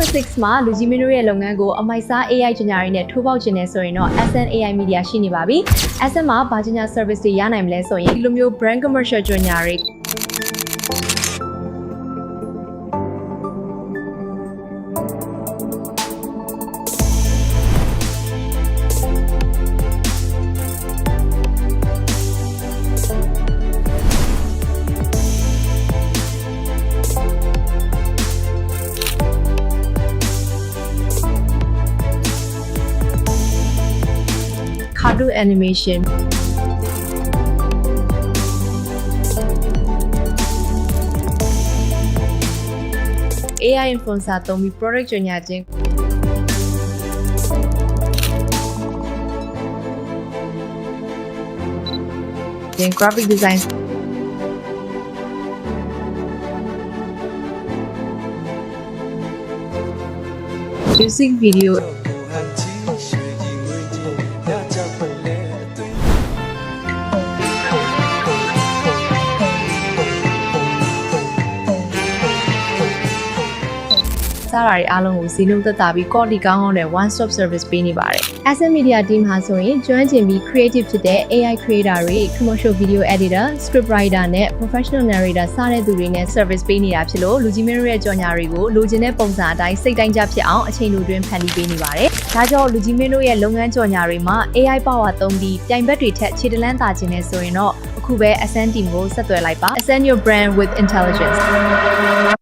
2006မှာလူကြီးမင်းတို့ရဲ့လုပ်ငန်းကိုအမိုက်စား AI ကြေညာရင်းနဲ့ထိုးပေါက်ခြင်းနဲ့ဆိုရင်တော့ SN AI Media ရှိနေပါပြီ။ SN မှာဘာကြေညာ service တွေရနိုင်မလဲဆိုရင်ဒီလိုမျိုး brand commercial ကြေညာတွေcartoon animation AI influencer သုံးပြီး product ကြေညာခြင်းgraphic design music videoစားတာတွေအားလုံးကိုစီးလုံးသက်သာပြီး quality ကောင်းတဲ့ one stop service ပေးနေပါတယ်။ SN Media team ဟာဆိုရင်ကျွမ်းကျင်ပြီး creative ဖြစ်တဲ့ AI creator တွေ commercial video editor, script writer နဲ့ professional narrator စတဲ့သူတွေနဲ့ service ပေးနေတာဖြစ်လို့လူကြီးမင်းတို့ရဲ့ကြော်ညာတွေကိုလိုချင်တဲ့ပုံစံအတိုင်းစိတ်တိုင်းကျဖြစ်အောင်အချိန်လိုတွင်ဖန်တီးပေးနေပါတယ်။ဒါကြောင့်လူကြီးမင်းတို့ရဲ့လုပ်ငန်းကြော်ညာတွေမှာ AI power သုံးပြီးပြိုင်ဘက်တွေထက်ခြေတလန်းသာခြင်းနဲ့ဆိုရင်တော့အခုပဲ SN team ကိုဆက်သွယ်လိုက်ပါ။ SN your brand with intelligence